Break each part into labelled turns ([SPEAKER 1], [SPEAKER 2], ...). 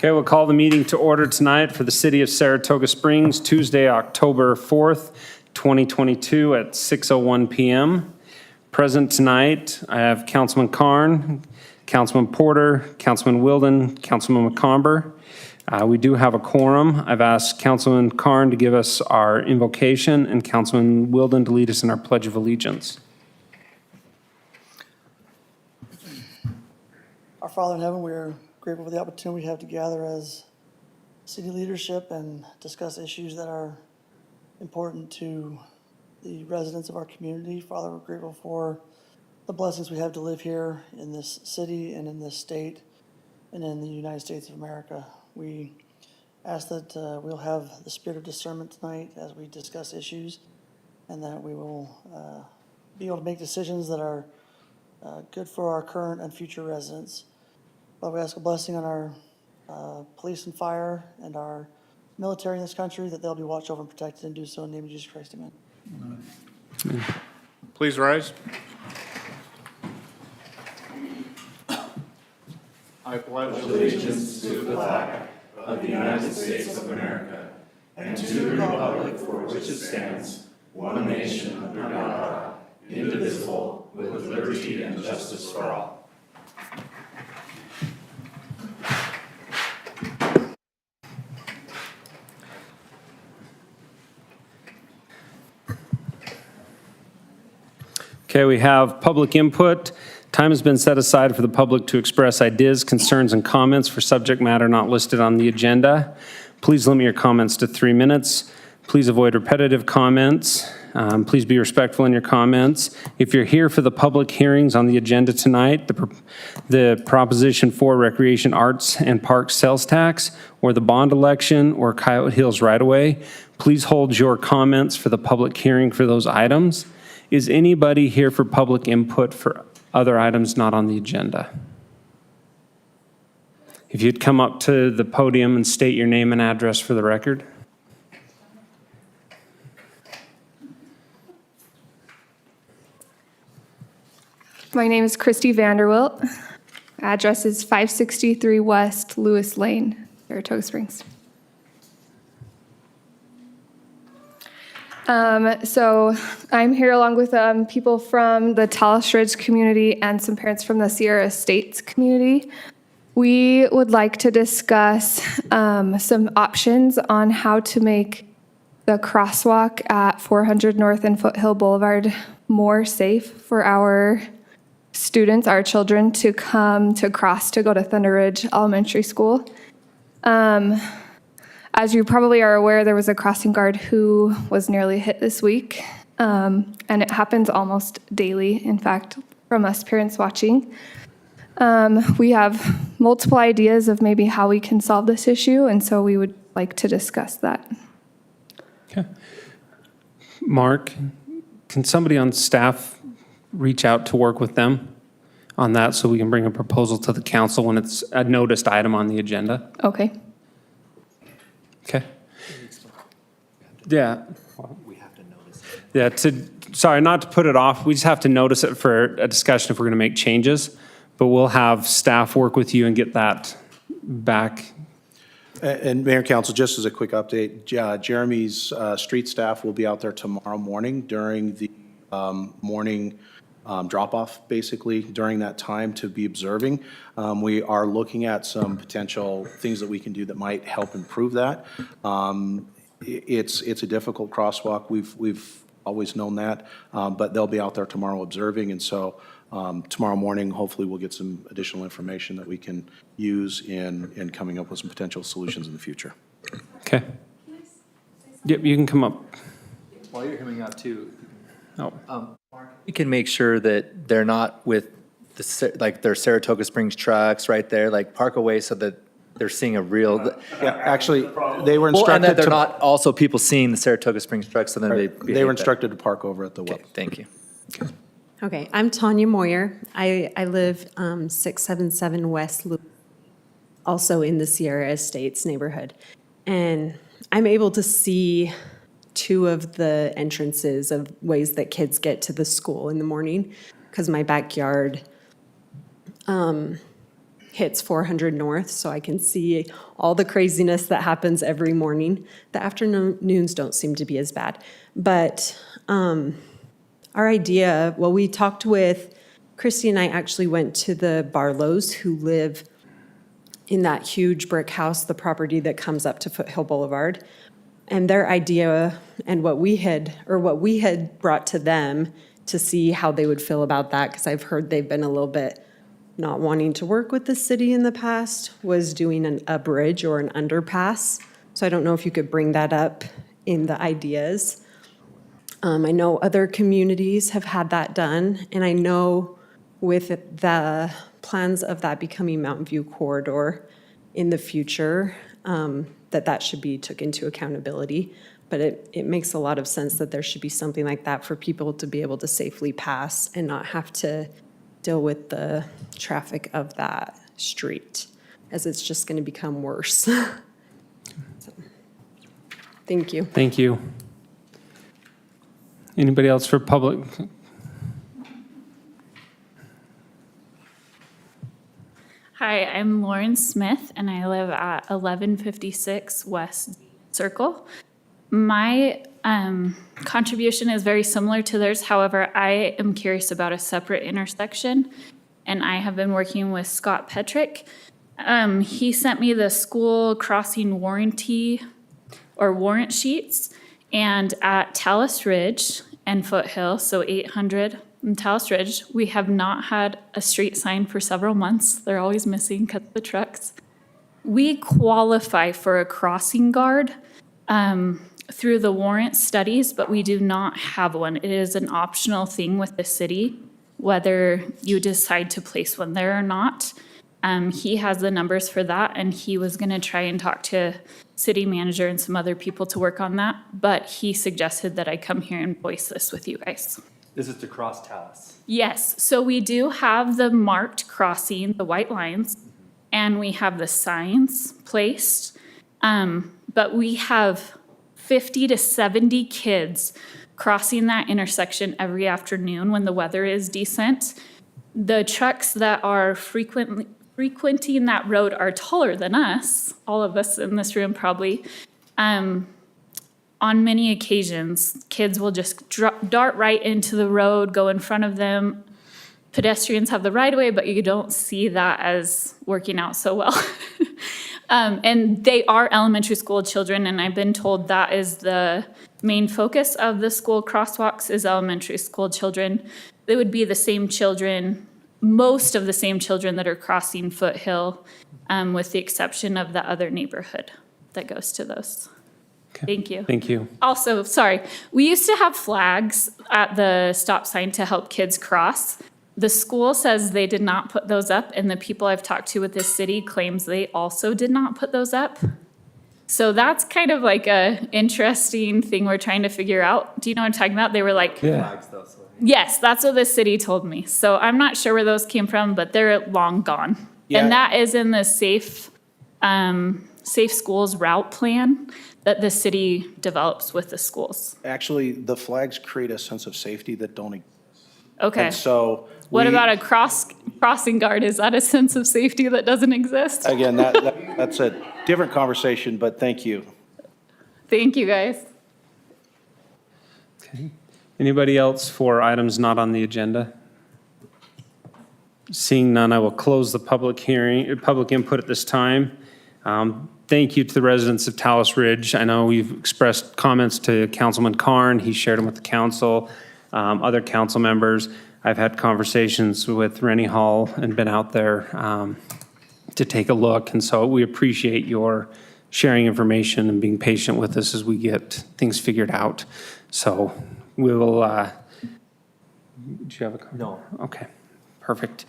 [SPEAKER 1] Okay, we'll call the meeting to order tonight for the City of Saratoga Springs, Tuesday, October 4th, 2022 at 6:01 p.m. Present tonight, I have Councilman Carn, Councilman Porter, Councilman Wilden, Councilman McComber. We do have a quorum. I've asked Councilman Carn to give us our invocation and Councilman Wilden to lead us in our Pledge of Allegiance.
[SPEAKER 2] Our Father in heaven, we are grateful for the opportunity we have to gather as city leadership and discuss issues that are important to the residents of our community. Father, we're grateful for the blessings we have to live here in this city and in this state and in the United States of America. We ask that we'll have the spirit of discernment tonight as we discuss issues, and that we will be able to make decisions that are good for our current and future residents. Father, we ask a blessing on our police and fire and our military in this country, that they'll be watched over and protected, and do so in the name of Jesus Christ. Amen.
[SPEAKER 3] Please rise. I pledge allegiance to the flag of the United States of America and to the republic for which it stands, one nation under God, indivisible, with liberty and justice for all.
[SPEAKER 1] Okay, we have public input. Time has been set aside for the public to express ideas, concerns, and comments for subject matter not listed on the agenda. Please limit your comments to 3 minutes. Please avoid repetitive comments. Please be respectful in your comments. If you're here for the public hearings on the agenda tonight, the Proposition 4 Recreation Arts and Parks Sales Tax, or the bond election, or Coyote Hills right-of-way, please hold your comments for the public hearing for those items. Is anybody here for public input for other items not on the agenda? If you'd come up to the podium and state your name and address for the record.
[SPEAKER 4] My name is Christy Vanderwilt. Address is 563 West Lewis Lane, Saratoga Springs. So I'm here along with people from the Talos Ridge community and some parents from the Sierra Estates community. We would like to discuss some options on how to make the crosswalk at 400 North and Foothill Boulevard more safe for our students, our children, to come to cross to go to Thunder Ridge Elementary School. As you probably are aware, there was a crossing guard who was nearly hit this week, and it happens almost daily, in fact, from us parents watching. We have multiple ideas of maybe how we can solve this issue, and so we would like to discuss that.
[SPEAKER 1] Okay. Mark, can somebody on staff reach out to work with them on that so we can bring a proposal to the council when it's a noticed item on the agenda?
[SPEAKER 4] Okay.
[SPEAKER 1] Okay. Yeah.
[SPEAKER 5] We have to notice it.
[SPEAKER 1] Yeah, sorry, not to put it off, we just have to notice it for a discussion if we're going to make changes, but we'll have staff work with you and get that back.
[SPEAKER 6] And Mayor and Council, just as a quick update, Jeremy's street staff will be out there tomorrow morning during the morning drop-off, basically, during that time to be observing. We are looking at some potential things that we can do that might help improve that. It's a difficult crosswalk. We've always known that, but they'll be out there tomorrow observing, and so tomorrow morning, hopefully, we'll get some additional information that we can use in coming up with some potential solutions in the future.
[SPEAKER 1] Okay. Yep, you can come up.
[SPEAKER 5] While you're coming out too,
[SPEAKER 1] Oh.
[SPEAKER 5] we can make sure that they're not with like their Saratoga Springs trucks right there, like park away so that they're seeing a real.
[SPEAKER 6] Yeah, actually, they were
[SPEAKER 5] Well, and
[SPEAKER 6] instructed
[SPEAKER 5] that they're
[SPEAKER 6] to.
[SPEAKER 5] not also people seeing the Saratoga Springs trucks, so then they.
[SPEAKER 6] They
[SPEAKER 5] behave
[SPEAKER 6] were
[SPEAKER 5] better.
[SPEAKER 6] instructed to park over at the well.
[SPEAKER 5] Okay, thank you.
[SPEAKER 7] Okay, I'm Tanya Moyer. I live 677 West Loop, also in the Sierra Estates neighborhood. And I'm able to see two of the entrances of ways that kids get to the school in the morning, because my backyard hits 400 North, so I can see all the craziness that happens every morning. The afternoons don't seem to be as bad. But our idea, well, we talked with, Christy and I actually went to the Barlows who live in that huge brick house, the property that comes up to Foothill Boulevard. And their idea and what we had brought to them to see how they would feel about that, because I've heard they've been a little bit not wanting to work with the city in the past, was doing a bridge or an underpass. So I don't know if you could bring that up in the ideas. I know other communities have had that done, and I know with the plans of that becoming Mountain View Corridor in the future, that should be took into accountability. But it makes a lot of sense that there should be something like that for people to be able to safely pass and not have to deal with the traffic of that street, as it's just going to become worse. So, thank you.
[SPEAKER 1] Thank you. Anybody else for public?
[SPEAKER 8] Hi, I'm Lauren Smith, and I live at 1156 West Circle. My contribution is very similar to theirs. However, I am curious about a separate intersection, and I have been working with Scott Petrick. He sent me the school crossing warranty or warrant sheets, and at Talus Ridge and Foothill, so 800 and Talus Ridge, we have not had a street sign for several months. They're always missing because of the trucks. We qualify for a crossing guard through the warrant studies, but we do not have one. It is an optional thing with the city, whether you decide to place one there or not. He has the numbers for that, and he was going to try and talk to city manager and some other people to work on that, but he suggested that I come here and voice this with you guys.
[SPEAKER 5] This is to cross Talus.
[SPEAKER 8] Yes, so we do have the marked crossing, the white lines, and we have the signs placed, but we have 50 to 70 kids crossing that intersection every afternoon when the weather is decent. The trucks that are frequenting that road are taller than us, all of us in this room probably. On many occasions, kids will just dart right into the road, go in front of them. Pedestrians have the right of way, but you don't see that as working out so well. And they are elementary school children, and I've been told that is the main focus of the school crosswalks is elementary school children. They would be the same children, most of the same children that are crossing Foothill, with the exception of the other neighborhood that goes to those. Thank you.
[SPEAKER 1] Thank you.
[SPEAKER 8] Also, sorry, we used to have flags at the stop sign to help kids cross. The school says they did not put those up, and the people I've talked to with this city claims they also did not put those up. So that's kind of like a interesting thing we're trying to figure out. Do you know what I'm talking about? They were like,
[SPEAKER 1] Yeah.
[SPEAKER 8] yes, that's what the city told me. So I'm not sure where those came from, but they're long gone.
[SPEAKER 6] Yeah.
[SPEAKER 8] And that is in the safe schools route plan that the city develops with the schools.
[SPEAKER 6] Actually, the flags create a sense of safety that don't exist.
[SPEAKER 8] Okay.
[SPEAKER 6] And so.
[SPEAKER 8] What
[SPEAKER 6] we-
[SPEAKER 8] about a crossing guard? Is that a sense of safety that doesn't exist?
[SPEAKER 6] Again, that's a different conversation, but thank you.
[SPEAKER 8] Thank you, guys.
[SPEAKER 1] Anybody else for items not on the agenda? Seeing none, I will close the public hearing, public input at this time. Thank you to the residents of Talus Ridge. I know we've expressed comments to Councilman Carn. He shared them with the council, other council members. I've had conversations with Rennie Hall and been out there to take a look. And so we appreciate your sharing information and being patient with us as we get things figured out. So we will, do you have a comment?
[SPEAKER 5] No.
[SPEAKER 1] Okay, perfect.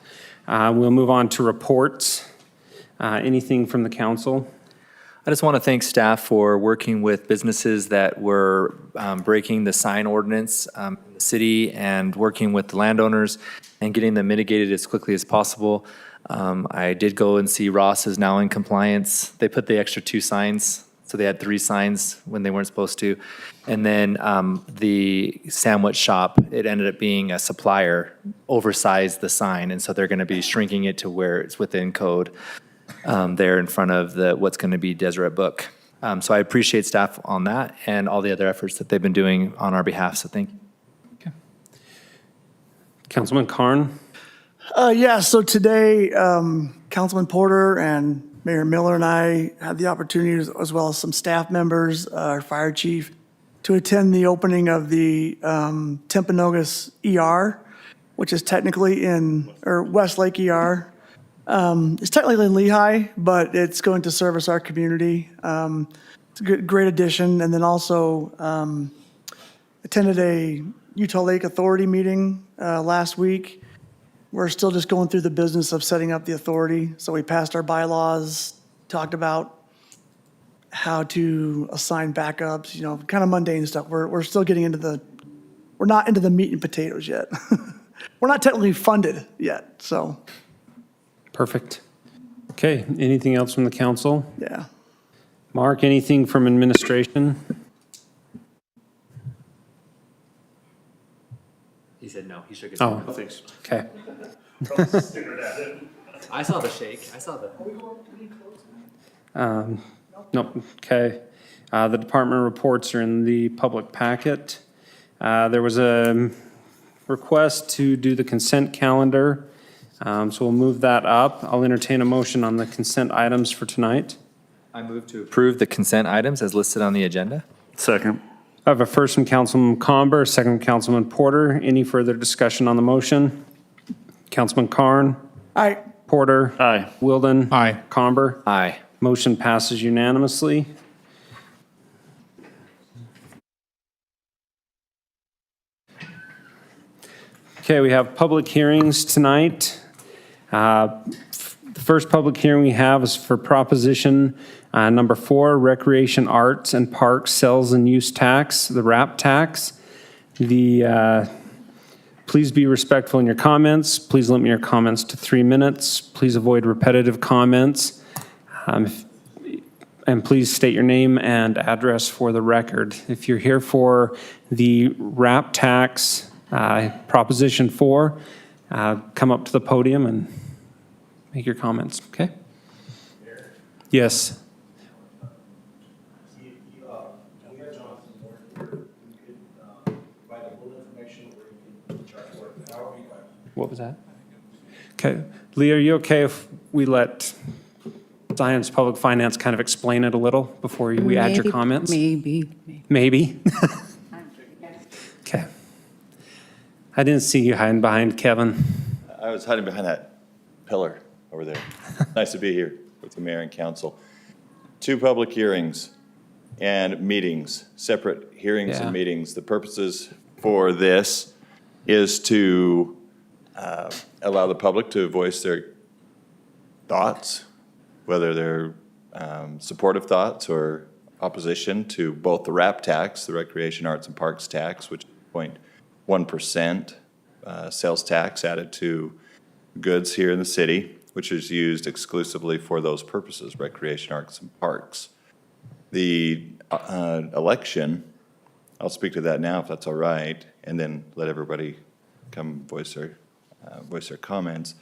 [SPEAKER 1] We'll move on to reports. Anything from the council?
[SPEAKER 5] I just want to thank staff for working with businesses that were breaking the sign ordinance in the city and working with the landowners and getting them mitigated as quickly as possible. I did go and see Ross is now in compliance. They put the extra 2 signs So they had 3 signs when they weren't supposed to. And then the sandwich shop, it ended up being a supplier oversized the sign. And so they're going to be shrinking it to where it's within code there in front of what's going to be Deseret Book. So I appreciate staff on that and all the other efforts that they've been doing on our behalf. So thank you.
[SPEAKER 1] Councilman Carn?
[SPEAKER 2] Yeah, so today, Councilman Porter and Mayor Miller and I had the opportunity, as well as some staff members, our fire chief, to attend the opening of the Timpanogos ER, which is technically or Westlake ER. It's technically in Lehigh, but it's going to service our community. It's a great addition. And then also attended a Utah Lake Authority meeting last week. We're still just going through the business of setting up the authority. So we passed our bylaws, talked about how to assign backups, kind of mundane stuff. We're still getting we're not into the meat and potatoes yet. We're not technically funded yet, so,
[SPEAKER 1] Perfect. Okay, anything else from the council?
[SPEAKER 2] yeah.
[SPEAKER 1] Mark, anything from administration?
[SPEAKER 5] He said no. He shook his
[SPEAKER 1] Oh,
[SPEAKER 5] head.
[SPEAKER 6] Thanks.
[SPEAKER 1] okay.
[SPEAKER 5] I saw the shake. I saw the.
[SPEAKER 1] Nope, okay. The department reports are in the public packet. There was a request to do the consent calendar, so we'll move that up. I'll entertain a motion on the consent items for tonight.
[SPEAKER 5] I move to approve the consent items as listed on the agenda.
[SPEAKER 3] Second.
[SPEAKER 1] I have a first from Councilman Comber, a second from Councilman Porter. Any further discussion on the motion? Councilman Carn?
[SPEAKER 2] Aye.
[SPEAKER 1] Porter?
[SPEAKER 3] Aye.
[SPEAKER 1] Wilden?
[SPEAKER 3] Aye.
[SPEAKER 1] Comber?
[SPEAKER 5] Aye.
[SPEAKER 1] Motion passes unanimously. Okay, we have public hearings tonight. The first public hearing we have is for proposition number 4, Recreation, Arts, and Parks Sales and Use Tax, the RAP tax. Please be respectful in your comments. Please limit your comments to 3 minutes. Please avoid repetitive comments. And please state your name and address for the record. If you're here for the RAP tax, Proposition 4, come up to the podium and make your comments, okay? Yes. What was that? Okay. Lee, are you okay if we let Zion's Public Finance kind of explain it a little before we add your comments?
[SPEAKER 9] Maybe.
[SPEAKER 1] Maybe? Okay. I didn't see you hiding behind Kevin.
[SPEAKER 10] I was hiding behind that pillar over there. Nice to be here with the mayor and council. 2 public hearings and meetings, separate hearings
[SPEAKER 1] Yeah.
[SPEAKER 10] and meetings. The purposes for this is to allow the public to voice their thoughts, whether they're supportive thoughts or opposition to both the RAP tax, the Recreation, Arts, and Parks tax, which is 0.1% sales tax added to goods here in the city, which is used exclusively for those purposes, recreation, arts, and parks. The election, I'll speak to that now if that's all right, and then let everybody come voice their comments.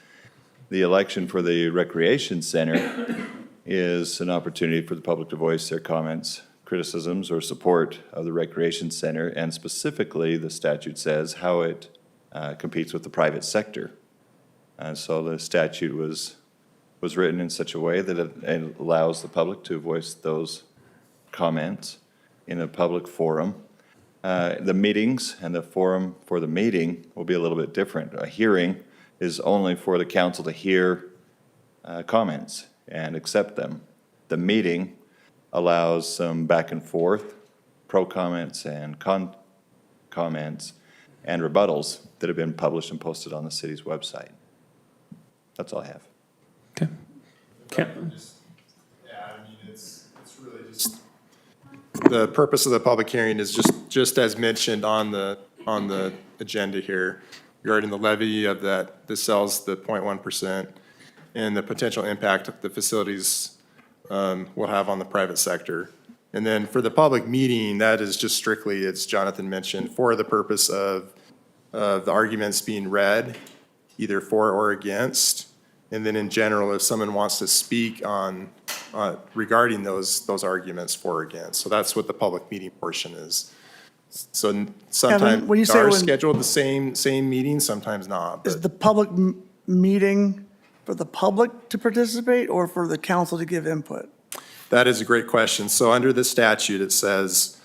[SPEAKER 10] The election for the Recreation Center is an opportunity for the public to voice their comments, criticisms, or support of the Recreation Center, and specifically, the statute says how it competes with the private sector. And so the statute was written in such a way that it allows the public to voice those comments in a public forum. The meetings and the forum for the meeting will be a little bit different. A hearing is only for the council to hear comments and accept them. The meeting allows some back and forth, pro comments and con comments, and rebuttals that have been published and posted on the city's website. That's all I have.
[SPEAKER 1] Okay. Okay.
[SPEAKER 11] It's really just. The purpose of the public hearing is just as mentioned on the agenda here regarding the levy of this sells the 0.1% and the potential impact the facilities will have on the private sector. And then for the public meeting, that is just strictly, as Jonathan mentioned, for the purpose of the arguments being read, either for or against. And then in general, if someone wants to speak on, regarding those arguments for or against. So that's what the public meeting portion is. So
[SPEAKER 2] when you
[SPEAKER 11] sometimes they
[SPEAKER 2] say
[SPEAKER 11] are
[SPEAKER 2] when-
[SPEAKER 11] scheduled the same meeting, sometimes not.
[SPEAKER 2] Is
[SPEAKER 11] But
[SPEAKER 2] the public meeting for the public to participate or for the council to give input?
[SPEAKER 11] that is a great question. So under the statute, it says,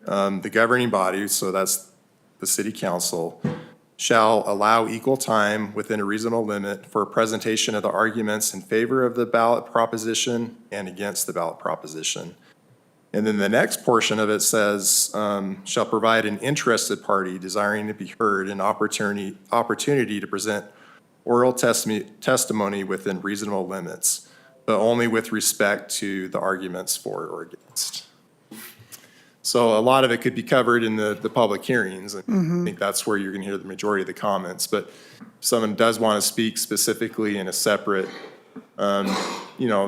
[SPEAKER 11] the governing body, so that's the city council, shall allow equal time within a reasonable limit for presentation of the arguments in favor of the ballot proposition and against the ballot proposition. And then the next portion of it says, shall provide an interested party desiring to be heard an opportunity to present oral testimony within reasonable limits, but only with respect to the arguments for or against. So a lot of it could be covered in the public hearings. I think that's where you're going to hear the majority of the comments. But if someone does want to speak specifically in a separate,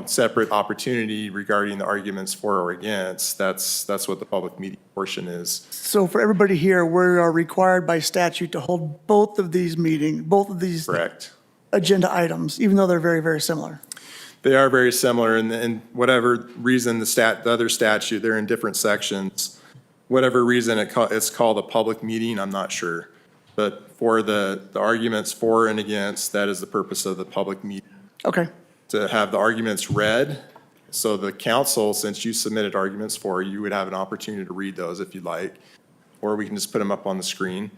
[SPEAKER 11] separate opportunity regarding the arguments for or against, that's what the public meeting portion is.
[SPEAKER 2] So for everybody here, we are required by statute to hold both of these
[SPEAKER 11] Correct.
[SPEAKER 2] agenda items, even though they're very, very similar.
[SPEAKER 11] They are very similar, and whatever reason the other statute, they're in different sections. Whatever reason it's called a public meeting, I'm not sure. But for the arguments for and against, that is the purpose of the public meeting.
[SPEAKER 2] Okay,
[SPEAKER 11] To have the arguments read, so the council, since you submitted arguments for, you would have an opportunity to read those if you'd like, or we can just put them up on the screen.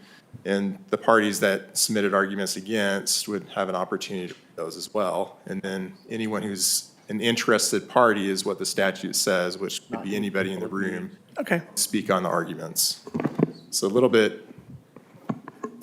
[SPEAKER 11] And the parties that submitted arguments against would have an opportunity to read those as well. And then anyone who's an interested party is what the statute says, which could be anybody in the room,
[SPEAKER 2] okay.
[SPEAKER 11] speak on the arguments. So it's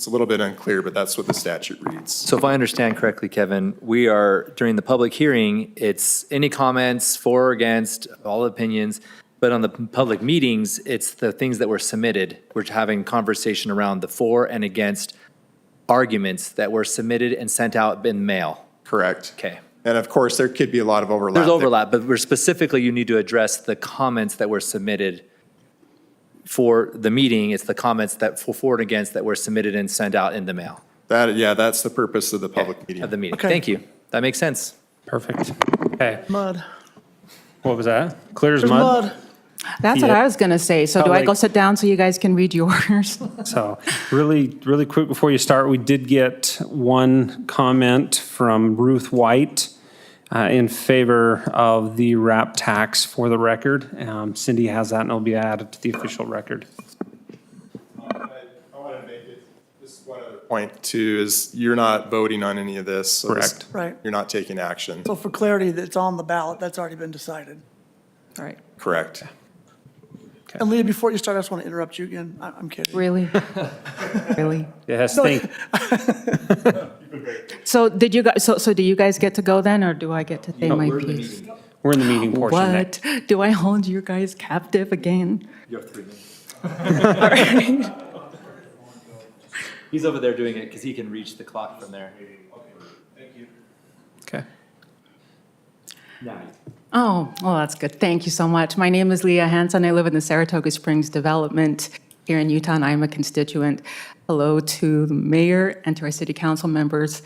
[SPEAKER 11] a little bit unclear, but that's what the statute reads.
[SPEAKER 5] So if I understand correctly, Kevin, we are, during the public hearing, it's any comments for or against, all opinions, but on the public meetings, it's the things that were submitted. We're having conversation around the for and against arguments that were submitted and sent out in mail.
[SPEAKER 11] Correct.
[SPEAKER 5] Okay.
[SPEAKER 11] And of course, there could be a lot of overlap.
[SPEAKER 5] There's overlap, but we're specifically, you need to address the comments that were submitted for the meeting. It's the comments that for and against that were submitted and sent out in the mail
[SPEAKER 11] That's the purpose of the public meeting.
[SPEAKER 5] of the meeting.
[SPEAKER 2] Okay.
[SPEAKER 5] Thank you. That makes sense.
[SPEAKER 1] Perfect. Okay.
[SPEAKER 2] Mud.
[SPEAKER 1] What was that? Clear as
[SPEAKER 2] There's
[SPEAKER 1] mud?
[SPEAKER 2] mud.
[SPEAKER 9] That's what I was going to say. So do I go
[SPEAKER 1] like-
[SPEAKER 9] sit down so you guys can read yours?
[SPEAKER 1] So really, really quick before you start, we did get one comment from Ruth White in favor of the RAP tax for the record. Cindy has that and it'll be added to the official record.
[SPEAKER 11] I want to make it, just one other point too, is you're not voting on any of this. So
[SPEAKER 1] Correct.
[SPEAKER 2] Right.
[SPEAKER 11] You're not taking action.
[SPEAKER 2] So for clarity, that's on the ballot, that's already been decided.
[SPEAKER 9] All right.
[SPEAKER 11] Correct.
[SPEAKER 2] And Leah, before you start, I just want to interrupt you again. I'm kidding.
[SPEAKER 9] Really? Really?
[SPEAKER 1] Yes, thank,
[SPEAKER 9] So did you guys, so do you guys get to go then, or do I get to say my piece?
[SPEAKER 1] we're in the meeting portion now.
[SPEAKER 9] What? Do I hold you guys captive again?
[SPEAKER 5] You have 3 minutes. He's over there doing it because he can reach the clock from there.
[SPEAKER 1] Okay.
[SPEAKER 9] Oh, well, that's good. Thank you so much. My name is Leah Hanson. I live in the Saratoga Springs development here in Utah, and I'm a constituent. Hello to the mayor and to our city council members.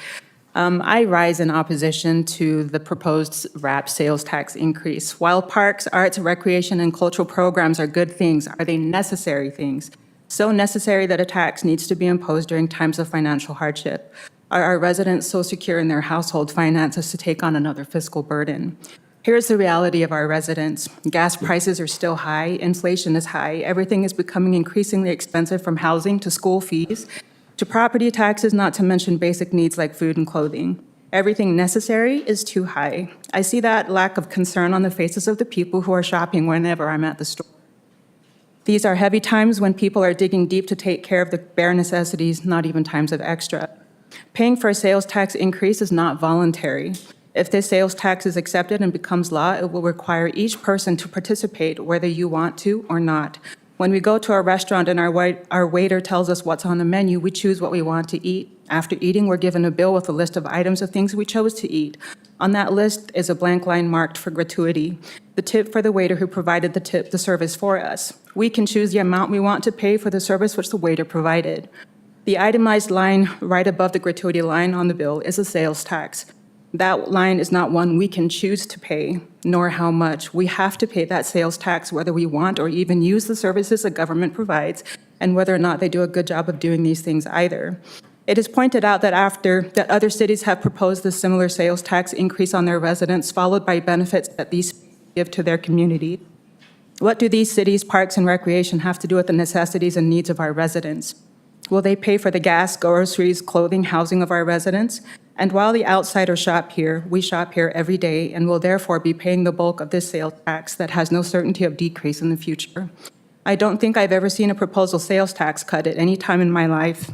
[SPEAKER 9] I rise in opposition to the proposed RAP sales tax increase. While parks, arts, recreation, and cultural programs are good things, are they necessary things? So necessary that a tax needs to be imposed during times of financial hardship. Are our residents so secure in their household finances to take on another fiscal burden? Here's the reality of our residents. Gas prices are still high, inflation is high, everything is becoming increasingly expensive from housing to school fees to property taxes, not to mention basic needs like food and clothing. Everything necessary is too high. I see that lack of concern on the faces of the people who are shopping whenever I'm at the store. These are heavy times when people are digging deep to take care of the bare necessities, not even times of extra. Paying for a sales tax increase is not voluntary. If this sales tax is accepted and becomes law, it will require each person to participate whether you want to or not. When we go to a restaurant and our waiter tells us what's on the menu, we choose what we want to eat. After eating, we're given a bill with a list of items of things we chose to eat. On that list is a blank line marked for gratuity, the tip for the waiter who provided the service for us. We can choose the amount we want to pay for the service which the waiter provided. The itemized line right above the gratuity line on the bill is a sales tax. That line is not one we can choose to pay, nor how much. We have to pay that sales tax whether we want or even use the services the government provides, and whether or not they do a good job of doing these things either. It is pointed out that other cities have proposed a similar sales tax increase on their residents, followed by benefits that these give to their community. What do these cities, parks, and recreation have to do with the necessities and needs of our residents? Will they pay for the gas, groceries, clothing, housing of our residents? And while the outsiders shop here, we shop here every day and will therefore be paying the bulk of this sales tax that has no certainty of decrease in the future. I don't think I've ever seen a proposal sales tax cut at any time in my life.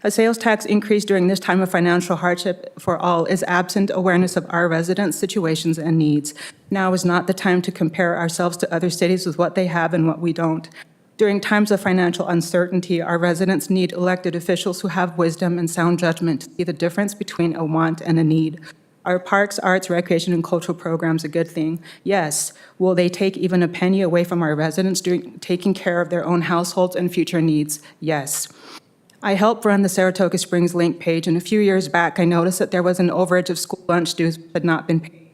[SPEAKER 9] A sales tax increase during this time of financial hardship for all is absent awareness of our residents' situations and needs. Now is not the time to compare ourselves to other cities with what they have and what we don't. During times of financial uncertainty, our residents need elected officials who have wisdom and sound judgment to see the difference between a want and a need. Are parks, arts, recreation, and cultural programs a good thing? Yes. Will they take even a penny away from our residents during taking care of their own households and future needs? Yes. I helped run the Saratoga Springs Link page, and a few years back, I noticed that there was an overage of school lunch dues that had not been paid.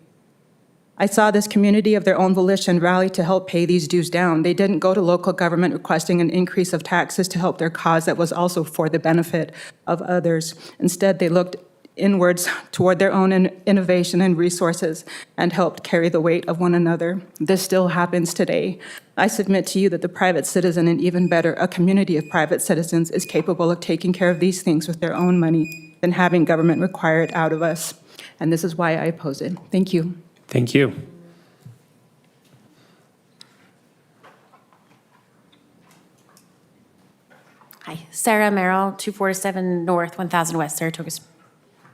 [SPEAKER 9] I saw this community of their own volition rally to help pay these dues down. They didn't go to local government requesting an increase of taxes to help their cause that was also for the benefit of others. Instead, they looked inwards toward their own innovation and resources and helped carry the weight of one another. This still happens today. I submit to you that the private citizen, and even better, a community of private citizens, is capable of taking care of these things with their own money than having government require it out of us. And this is why I oppose it. Thank you.
[SPEAKER 1] Thank you.
[SPEAKER 12] Hi, Sarah Merrill, 247 North, 1000 West, Saratoga.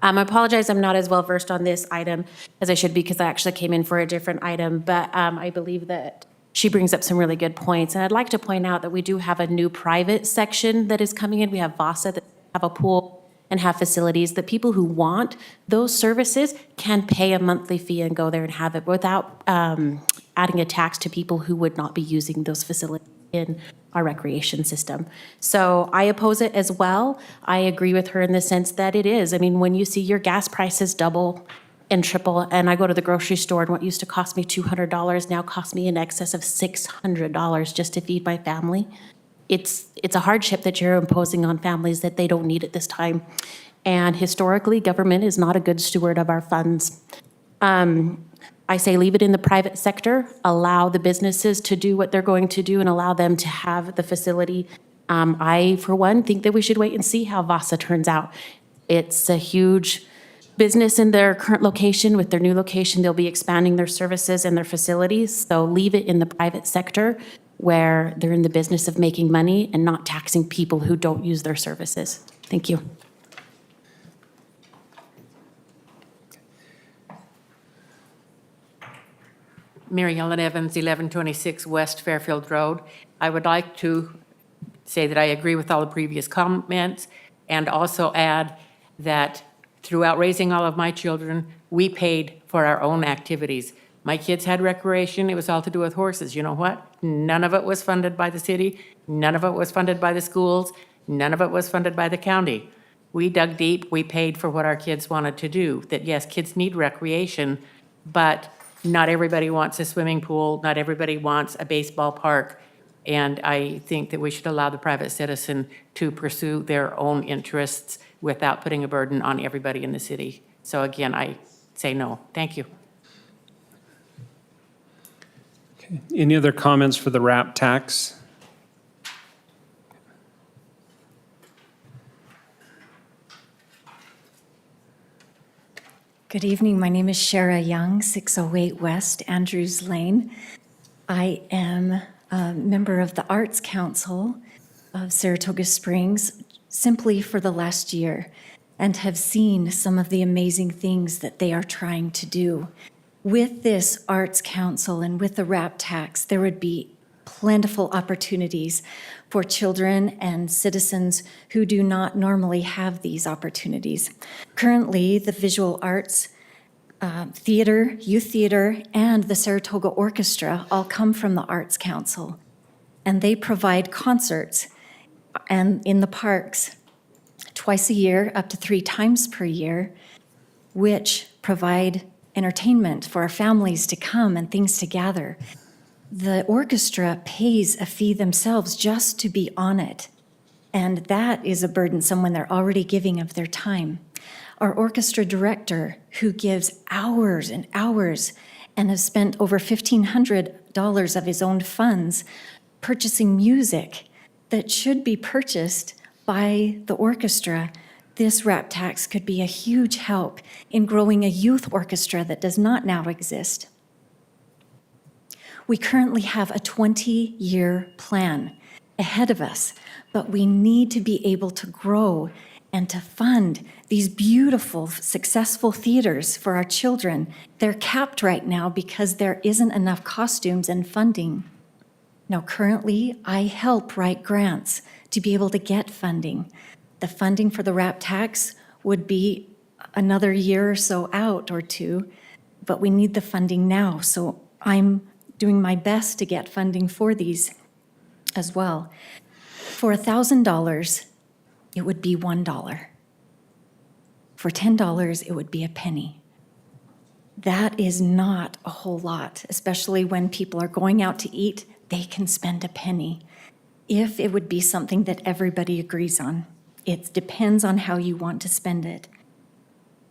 [SPEAKER 12] I apologize, I'm not as well versed on this item as I should be because I actually came in for a different item, but I believe that she brings up some really good points. And I'd like to point out that we do have a new private section that is coming in. We have VASA that have a pool and have facilities that people who want those services can pay a monthly fee and go there and have it without adding a tax to people who would not be using those facilities in our recreation system. So I oppose it as well. I agree with her in the sense that it is. I mean, when you see your gas prices double and triple, and I go to the grocery store and what used to cost me $200 now costs me in excess of $600 just to feed my family. It's a hardship that you're imposing on families that they don't need at this time. And historically, government is not a good steward of our funds. I say leave it in the private sector, allow the businesses to do what they're going to do and allow them to have the facility. I, for one, think that we should wait and see how VASA turns out. It's a huge business in their current location. With their new location, they'll be expanding their services and their facilities. So leave it in the private sector where they're in the business of making money and not taxing people who don't use their services. Thank you.
[SPEAKER 13] Mary Ellen Evans, 1126 West Fairfield Road. I would like to say that I agree with all the previous comments and also add that throughout raising all of my children, we paid for our own activities. My kids had recreation. It was all to do with horses. You know what? None of it was funded by the city. None of it was funded by the schools. None of it was funded by the county. We dug deep. We paid for what our kids wanted to do. That yes, kids need recreation, but not everybody wants a swimming pool. Not everybody wants a baseball park. And I think that we should allow the private citizen to pursue their own interests without putting a burden on everybody in the city. So again, I say no. Thank you.
[SPEAKER 1] Okay. Any other comments for the RAP tax?
[SPEAKER 14] Good evening. My name is Shara Young, 608 West Andrews Lane. I am a member of the Arts Council of Saratoga Springs simply for the last year and have seen some of the amazing things that they are trying to do. With this Arts Council and with the RAP tax, there would be plentiful opportunities for children and citizens who do not normally have these opportunities. Currently, the visual arts theater, youth theater, and the Saratoga Orchestra all come from the Arts Council. And they provide concerts and in the parks twice a year, up to 3 times per year, which provide entertainment for our families to come and things to gather. The orchestra pays a fee themselves just to be on it. And that is a burdensome when they're already giving of their time. Our orchestra director, who gives hours and hours and has spent over $1,500 of his own funds purchasing music that should be purchased by the orchestra, this RAP tax could be a huge help in growing a youth orchestra that does not now exist. We currently have a 20-year plan ahead of us, but we need to be able to grow and to fund these beautiful, successful theaters for our children. They're capped right now because there isn't enough costumes and funding. Now, currently, I help write grants to be able to get funding. The funding for the RAP tax would be another year or so out or 2, but we need the funding now. So I'm doing my best to get funding for these as well. For $1,000, it would be $1. For $10, it would be a penny. That is not a whole lot, especially when people are going out to eat, they can spend a penny. If it would be something that everybody agrees on, it depends on how you want to spend it.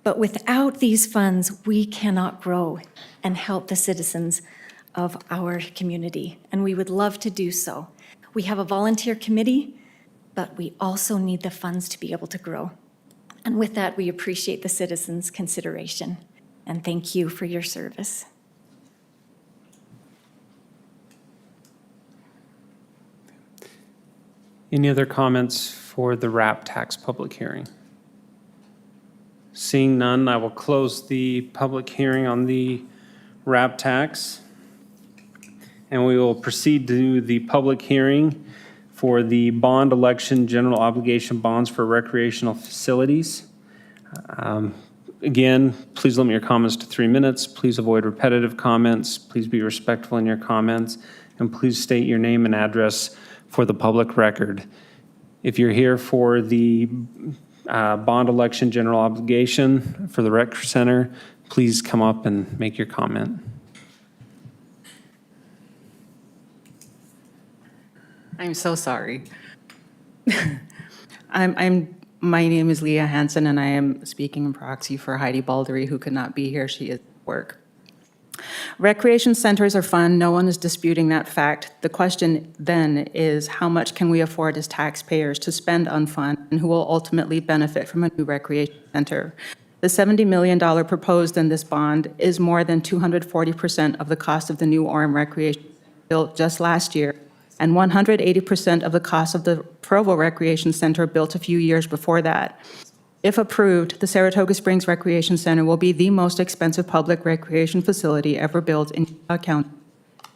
[SPEAKER 14] But without these funds, we cannot grow and help the citizens of our community, and we would love to do so. We have a volunteer committee, but we also need the funds to be able to grow. And with that, we appreciate the citizens' consideration, and thank you for your service.
[SPEAKER 1] Any other comments for the RAP tax public hearing? Seeing none, I will close the public hearing on the RAP tax. And we will proceed to the public hearing for the bond election general obligation bonds for recreational facilities. Again, please limit your comments to 3 minutes. Please avoid repetitive comments. Please be respectful in your comments. And please state your name and address for the public record. If you're here for the bond election general obligation for the rec center, please come up and make your comment.
[SPEAKER 9] I'm so sorry. My name is Leah Hansen, and I am speaking in proxy for Heidi Baldery, who could not be here. She is at work. Recreation centers are fun. No one is disputing that fact. The question then is, how much can we afford as taxpayers to spend on fun, and who will ultimately benefit from a new recreation center? The $70 million proposed in this bond is more than 240% of the cost of the new Orem Recreation Center built just last year, and 180% of the cost of the Provo Recreation Center built a few years before that. If approved, the Saratoga Springs Recreation Center will be the most expensive public recreation facility ever built in Utah County,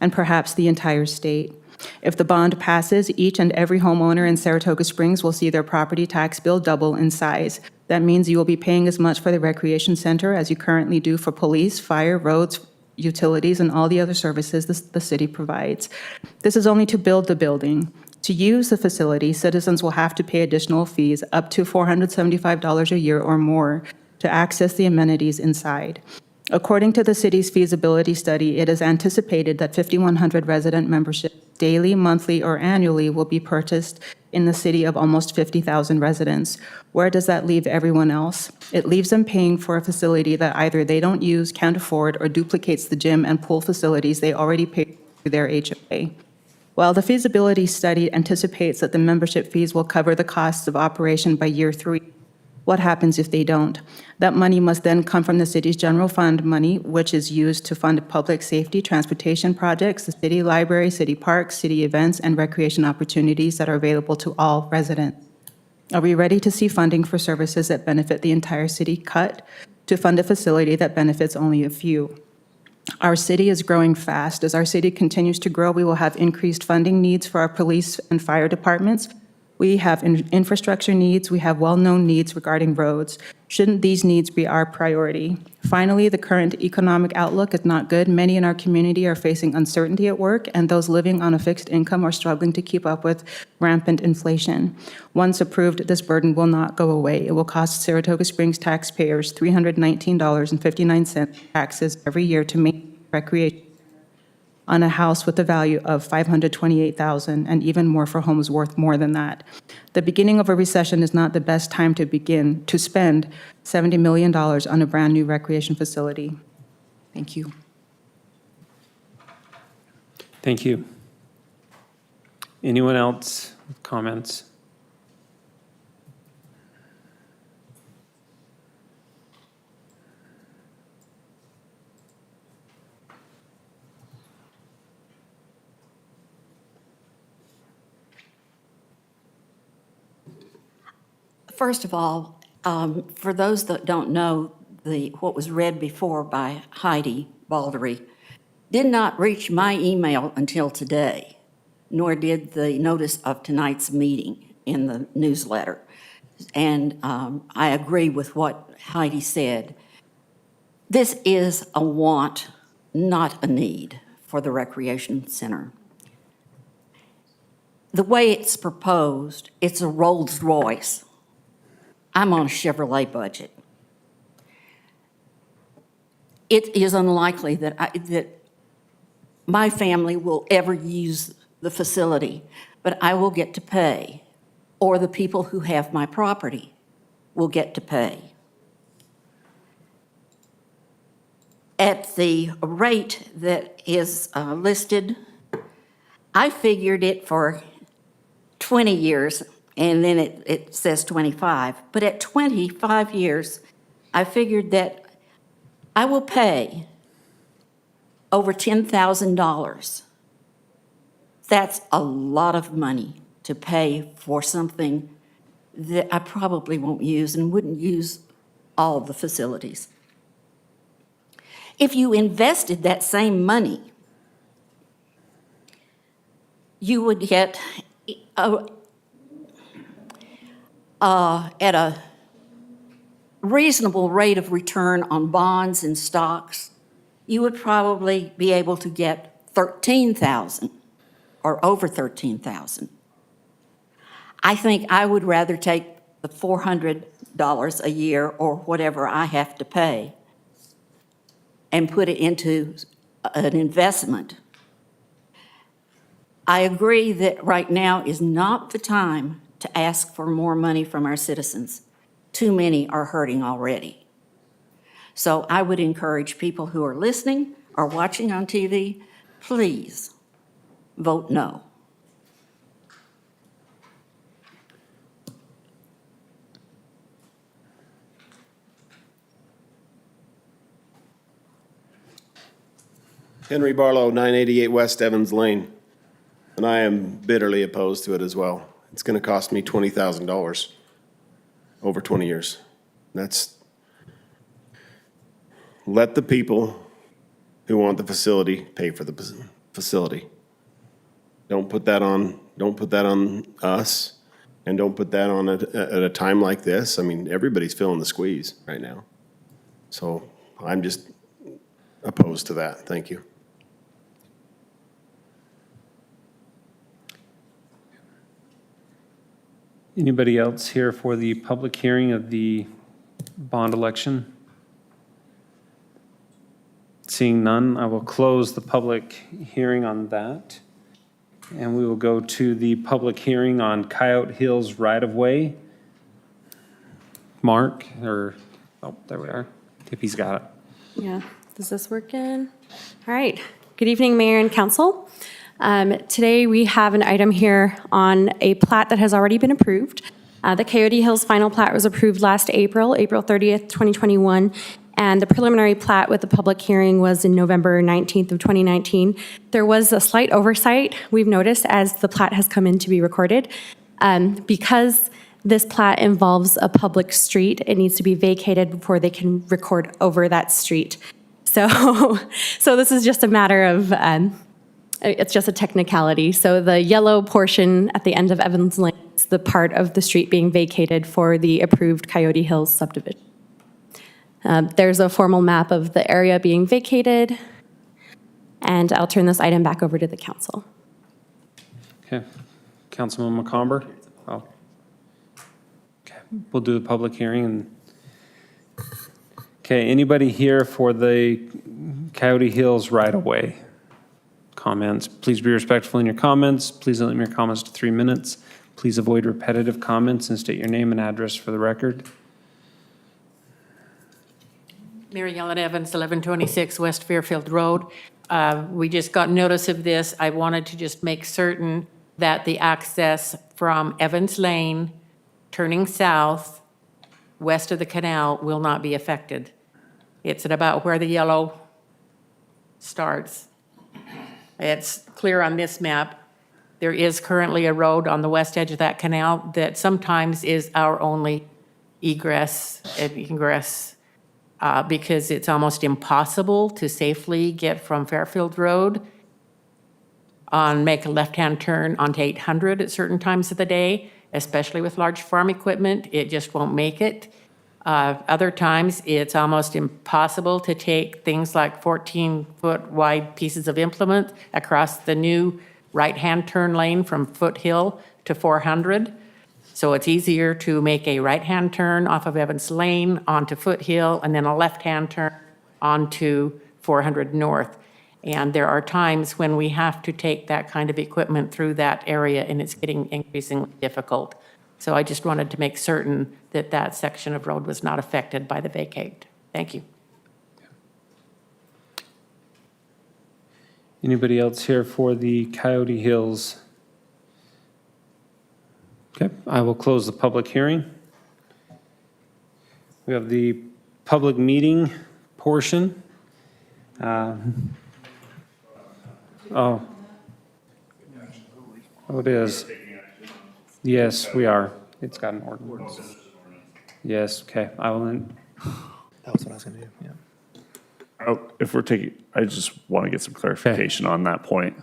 [SPEAKER 9] and perhaps the entire state. If the bond passes, each and every homeowner in Saratoga Springs will see their property tax bill double in size. That means you will be paying as much for the recreation center as you currently do for police, fire, roads, utilities, and all the other services the city provides. This is only to build the building. To use the facility, citizens will have to pay additional fees up to $475 a year or more to access the amenities inside. According to the city's feasibility study, it is anticipated that 5,100 resident memberships daily, monthly, or annually will be purchased in the city of almost 50,000 residents. Where does that leave everyone else? It leaves them paying for a facility that either they don't use, can't afford, or duplicates the gym and pool facilities they already pay through their HOA. While the feasibility study anticipates that the membership fees will cover the costs of operation by year 3, what happens if they don't? That money must then come from the city's general fund money, which is used to fund public safety, transportation projects, the city library, city parks, city events, and recreation opportunities that are available to all residents. Are we ready to see funding for services that benefit the entire city cut to fund a facility that benefits only a few? Our city is growing fast. As our city continues to grow, we will have increased funding needs for our police and fire departments, We have infrastructure needs, we have well-known needs regarding roads. Shouldn't these needs be our priority? Finally, the current economic outlook is not good. Many in our community are facing uncertainty at work, and those living on a fixed income are struggling to keep up with rampant inflation. Once approved, this burden will not go away. It will cost Saratoga Springs taxpayers $319.59 taxes every year to maintain recreation on a house with a value of $528,000 and even more for homes worth more than that. The beginning of a recession is not the best time to begin to spend $70 million on a brand-new recreation facility. Thank you.
[SPEAKER 1] Thank you. Anyone else with comments?
[SPEAKER 15] First of all, for those that don't know, what was read before by Heidi Baldery did not reach my email until today, nor did the notice of tonight's meeting in the newsletter. And I agree with what Heidi said. This is a want, not a need for the Recreation Center. The way it's proposed, it's a Rolls Royce. I'm on a Chevrolet budget. It is unlikely that my family will ever use the facility, but I will get to pay, or the people who have my property will get to pay. At the rate that is listed, I figured it for 20 years, and then it says 25. But at 25 years, I figured that I will pay over $10,000. That's a lot of money to pay for something that I probably won't use and wouldn't use all the facilities. If you invested that same money, you would get at a reasonable rate of return on bonds and stocks, you would probably be able to get $13,000 or over $13,000. I think I would rather take the $400 a year or whatever I have to pay and put it into an investment. I agree that right now is not the time to ask for more money from our citizens. Too many are hurting already. So I would encourage people who are listening or watching on TV, please vote no.
[SPEAKER 16] Henry Barlow, 988 West Evans Lane, and I am bitterly opposed to it as well. It's going to cost me $20,000 over 20 years. Let the people who want the facility pay for the facility. Don't put that on us, and don't put that on at a time like this. I mean, everybody's feeling the squeeze right now. So I'm just opposed to that. Thank you.
[SPEAKER 1] Anybody else here for the public hearing of the bond election? Seeing none, I will close the public hearing on that. And we will go to the public hearing on Coyote Hills right-of-way. Mark, there we are, if he's got it.
[SPEAKER 17] Yeah, does this work in? All right, good evening, Mayor and Council. Today we have an item here on a plat that has already been approved. The Coyote Hills final plat was approved last April 30th, 2021, and the preliminary plat with the public hearing was in November 19th of 2019. There was a slight oversight we've noticed as the plat has come in to be recorded. Because this plat involves a public street, it needs to be vacated before they can record over that street. So this is just a matter of, it's just a technicality. So the yellow portion at the end of Evans Lane it's the part of the street being vacated for the approved Coyote Hills subdivision. There's a formal map of the area being vacated, and I'll turn this item back over to the council.
[SPEAKER 1] Okay. Councilman McComber? Oh. Okay, we'll do the public hearing and, okay, anybody here for the Coyote Hills right-of-way comments? Please be respectful in your comments. Please limit your comments to 3 minutes. Please avoid repetitive comments and state your name and address for the record.
[SPEAKER 13] Mary Ellen Evans, 1126 West Fairfield Road. We just got notice of this. I wanted to just make certain that the access from Evans Lane, turning south, west of the canal, will not be affected. It's at about where the yellow starts. It's clear on this map. There is currently a road on the west edge of that canal that sometimes is our only egress and ingress because it's almost impossible to safely get from Fairfield Road make a left-hand turn onto 800 at certain times of the day, especially with large farm equipment. It just won't make it. Other times, it's almost impossible to take things like 14-foot wide pieces of implement across the new right-hand turn lane from Foothill to 400. So it's easier to make a right-hand turn off of Evans Lane onto Foothill and then a left-hand turn onto 400 North. And there are times when we have to take that kind of equipment through that area and it's getting increasingly difficult. So I just wanted to make certain that that section of road was not affected by the vacate. Thank you.
[SPEAKER 1] Anybody else here for the Coyote Hills? Okay, I will close the public hearing. We have the public meeting portion. Oh, it is. Yes, we are. It's got an ordinance. Yes, okay. I will.
[SPEAKER 6] That was what I was going to do, yeah.
[SPEAKER 3] If we're taking, I just want to get some clarification on that point.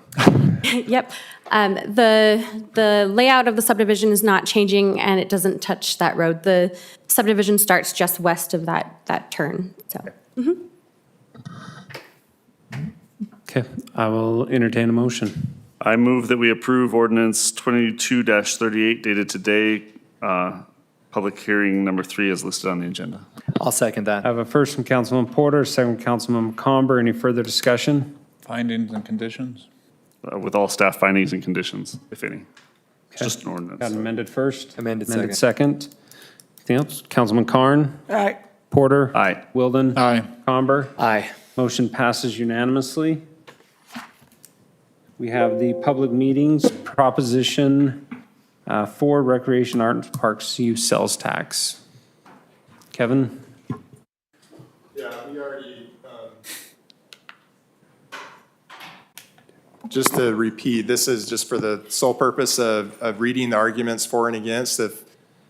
[SPEAKER 17] Yep. The layout of the subdivision is not changing, and it doesn't touch that road. The subdivision starts just west of that turn, so.
[SPEAKER 1] Okay, I will entertain a motion.
[SPEAKER 3] I move that we approve ordinance 22-38 dated today, public hearing number 3 is listed on the agenda.
[SPEAKER 5] I'll second that.
[SPEAKER 1] I have a first from Councilman Porter, a second from Councilman McComber. Any further discussion?
[SPEAKER 18] Findings and conditions?
[SPEAKER 3] With all staff findings and conditions, if any. Just an ordinance.
[SPEAKER 1] Got amended first?
[SPEAKER 5] Amended
[SPEAKER 1] second. Anything else? Councilman Carn?
[SPEAKER 2] Aye.
[SPEAKER 1] Porter?
[SPEAKER 3] Aye.
[SPEAKER 1] Wilden?
[SPEAKER 18] Aye.
[SPEAKER 1] Comber?
[SPEAKER 5] Aye.
[SPEAKER 1] Motion passes unanimously. We have the public meetings, Proposition 4, Recreation, Art, and Parks Use Sales Tax. Kevin?
[SPEAKER 11] Yeah, we already, just to repeat, this is just for the sole purpose of reading the arguments for and against. If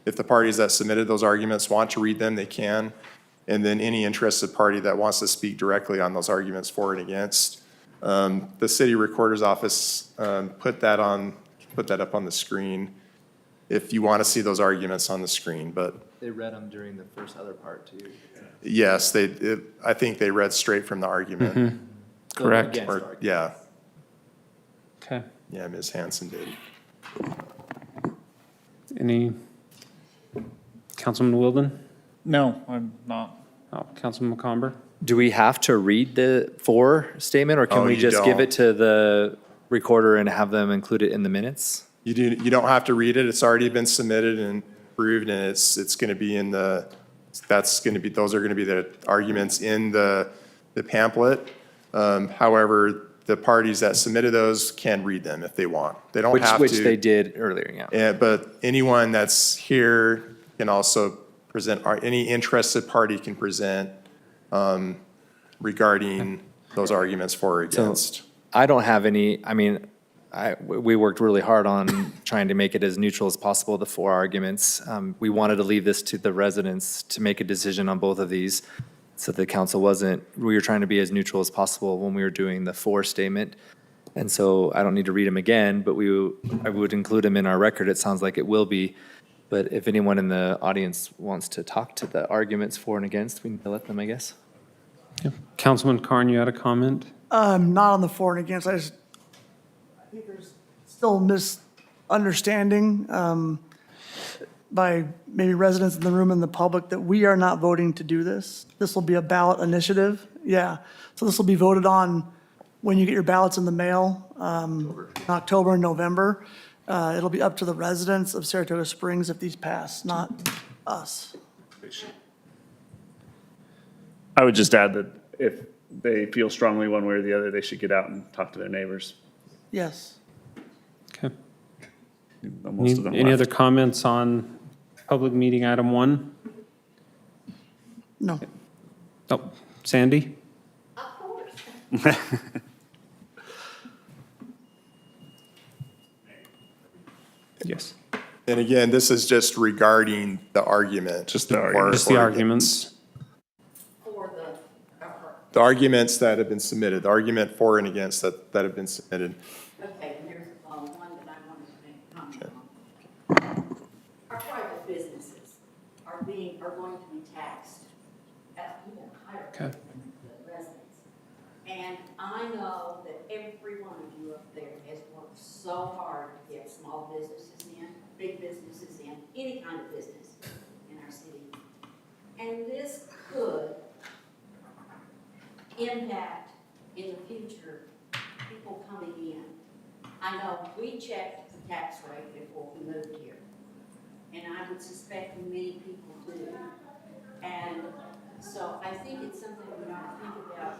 [SPEAKER 11] the parties that submitted those arguments want to read them, they can. And then any interested party that wants to speak directly on those arguments for and against. The city recorder's office put that up on the screen if you want to see those arguments on the screen, but.
[SPEAKER 5] They read them during the first other part too.
[SPEAKER 11] Yes, I think they read straight from the argument.
[SPEAKER 1] Correct.
[SPEAKER 11] Or, yeah,
[SPEAKER 1] Okay.
[SPEAKER 11] yeah, Ms. Hanson did.
[SPEAKER 1] Any? Councilman Wilden?
[SPEAKER 18] No, I'm not.
[SPEAKER 1] Oh, Councilman McComber?
[SPEAKER 5] Do we have to read the 4 statement, or can
[SPEAKER 11] Oh,
[SPEAKER 5] we
[SPEAKER 11] you
[SPEAKER 5] just give
[SPEAKER 11] don't.
[SPEAKER 5] it to the recorder and have them include it in the minutes?
[SPEAKER 11] You don't have to read it. It's already been submitted and approved, and it's going to be in the, those are going to be the arguments in the pamphlet. However, the parties that submitted those can read them if they want. They don't have to.
[SPEAKER 5] Which they did earlier, yeah.
[SPEAKER 11] But anyone that's here can also present, or any interested party can present regarding those arguments for or against.
[SPEAKER 5] I don't have any, I mean, we worked really hard on trying to make it as neutral as possible, the 4 arguments. We wanted to leave this to the residents to make a decision on both of these, so the council wasn't, we were trying to be as neutral as possible when we were doing the 4 statement. And so I don't need to read them again, but I would include them in our record. It sounds like it will be. But if anyone in the audience wants to talk to the arguments for and against, we need to let them, I guess.
[SPEAKER 1] Councilman Carn, you had a comment?
[SPEAKER 2] Not on the for and against. I think there's still misunderstanding by maybe residents in the room and the public that we are not voting to do this. This will be a ballot initiative. Yeah. So this will be voted on when you get your ballots in the mail, in October and November. It'll be up to the residents of Saratoga Springs if these pass, not us.
[SPEAKER 3] I would just add that if they feel strongly one way or the other, they should get out and talk to their neighbors.
[SPEAKER 2] Yes.
[SPEAKER 1] Okay.
[SPEAKER 3] Most of them
[SPEAKER 1] Any
[SPEAKER 3] left.
[SPEAKER 1] other comments on public meeting item 1?
[SPEAKER 2] No.
[SPEAKER 1] Oh, Sandy? Yes.
[SPEAKER 11] And again, this is just regarding the argument.
[SPEAKER 3] Just the argument.
[SPEAKER 1] Just the arguments.
[SPEAKER 11] The arguments that have been submitted, the argument for and against that have been submitted.
[SPEAKER 15] Okay, here's one that I wanted to make a comment on. Our private businesses are going to be taxed at even higher
[SPEAKER 1] Okay.
[SPEAKER 15] rate than the residents. And I know that every one of you up there has worked so hard to get small businesses in, big businesses in, any kind of business in our city. And this could impact in the future people coming in. I know we checked the tax rate before we moved here, and I would suspect many people do. And so I think it's something we ought to think about,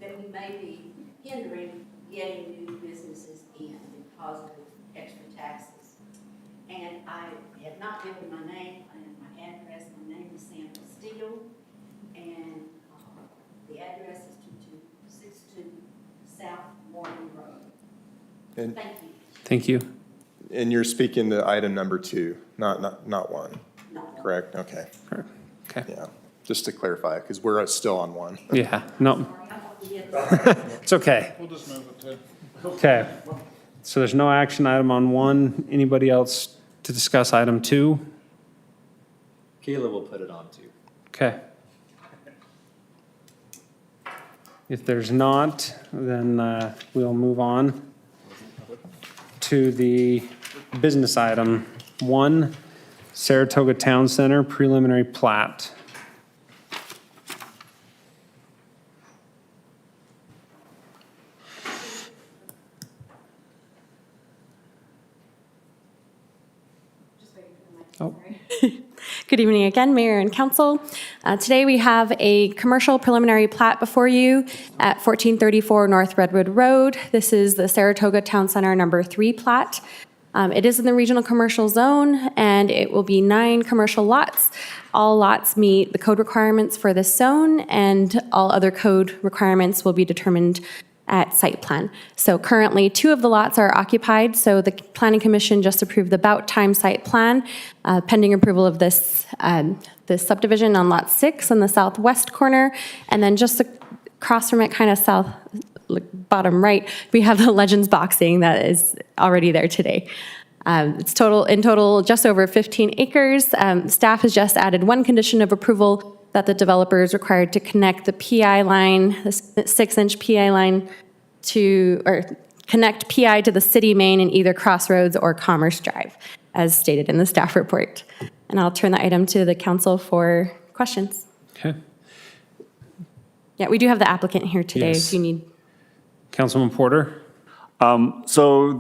[SPEAKER 15] that we may be hindering getting new businesses in because of the extra taxes. And I have not given my name and my address. My name is Sandra Steele, and the address is 2262 South Morgan Road.
[SPEAKER 11] And,
[SPEAKER 15] Thank you.
[SPEAKER 1] Thank you.
[SPEAKER 11] and you're speaking to item number 2, not 1, correct? Okay,
[SPEAKER 1] Okay.
[SPEAKER 11] yeah, just to clarify, because we're still on 1.
[SPEAKER 1] Yeah, no. It's okay.
[SPEAKER 18] We'll just move it to.
[SPEAKER 1] Okay. So there's no action item on 1. Anybody else to discuss item 2?
[SPEAKER 5] Kayla will put it on too.
[SPEAKER 1] Okay. If there's not, then we'll move on to the business item 1, Saratoga Town Center preliminary plat. Oh.
[SPEAKER 17] Good evening again, Mayor and Council. Today we have a commercial preliminary plat before you at 1434 North Redwood Road. This is the Saratoga Town Center number 3 plat. It is in the regional commercial zone, and it will be 9 commercial lots. All lots meet the code requirements for this zone, and all other code requirements will be determined at site plan. So currently, 2 of the lots are occupied, so the Planning Commission just approved the Bout Time site plan, pending approval of this subdivision on Lot 6 in the southwest corner, and then just across from it, kind of south, like bottom right, we have the Legends Boxing that is already there today. It's in total just over 15 acres. Staff has just added 1 condition of approval that the developer is required to connect the PI line, the 6-inch PI line or connect PI to the city main in either Crossroads or Commerce Drive, as stated in the staff report. And I'll turn the item to the council for questions.
[SPEAKER 1] Okay.
[SPEAKER 17] Yeah, we do have the applicant here today
[SPEAKER 1] Yes.
[SPEAKER 17] if you need.
[SPEAKER 1] Councilman Porter?
[SPEAKER 3] So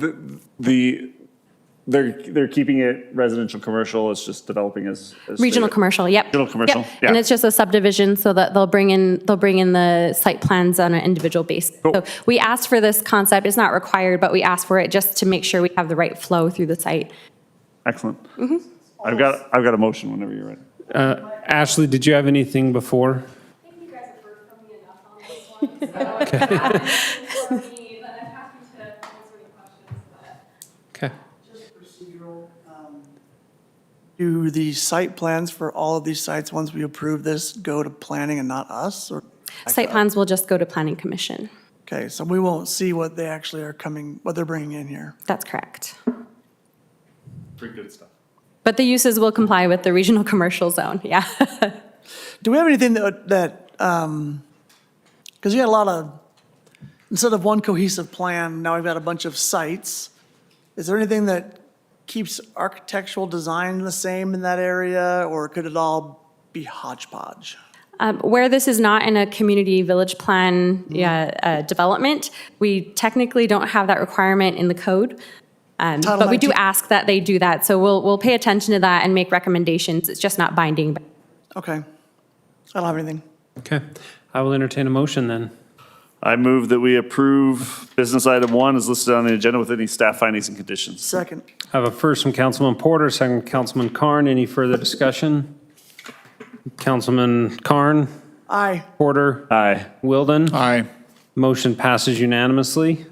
[SPEAKER 3] they're keeping it residential commercial, it's just developing as.
[SPEAKER 17] Regional commercial, yep.
[SPEAKER 3] Regional commercial,
[SPEAKER 17] Yep.
[SPEAKER 3] yeah.
[SPEAKER 17] And it's just a subdivision so that they'll bring in the site plans on an individual basis.
[SPEAKER 3] Cool.
[SPEAKER 17] So we asked for this concept, it's not required, but we asked for it just to make sure we have the right flow through the site.
[SPEAKER 3] Excellent. I've got a motion whenever you're ready.
[SPEAKER 1] Ashley, did you have anything before?
[SPEAKER 4] I think you guys have heard from me enough on this one, so I'm happy to answer any questions, but.
[SPEAKER 1] Okay.
[SPEAKER 2] Just procedural. Do the site plans for all of these sites, once we approve this, go to planning and not us? Or
[SPEAKER 17] Site plans will just go to Planning Commission.
[SPEAKER 2] Okay, so we won't see what they actually are what they're bringing in here.
[SPEAKER 17] That's correct.
[SPEAKER 18] Pretty good stuff.
[SPEAKER 17] But the uses will comply with the regional commercial zone, yeah.
[SPEAKER 2] Do we have anything because you had a lot of, instead of one cohesive plan, now we've got a bunch of sites. Is there anything that keeps architectural design the same in that area, or could it all be hodgepodge?
[SPEAKER 17] Where this is not in a community village plan development, we technically don't have that requirement in the code. But we do ask that they do that, so we'll pay attention to that and make recommendations. It's just not binding.
[SPEAKER 2] Okay. I don't have anything.
[SPEAKER 1] Okay. I will entertain a motion then.
[SPEAKER 3] I move that we approve business item 1 is listed on the agenda with any staff findings and conditions.
[SPEAKER 2] Second.
[SPEAKER 1] I have a first from Councilman Porter, second from Councilman Carn. Any further discussion? Councilman Carn?
[SPEAKER 2] Aye.
[SPEAKER 1] Porter?
[SPEAKER 3] Aye.
[SPEAKER 1] Wilden?
[SPEAKER 18] Aye.
[SPEAKER 1] Motion passes unanimously.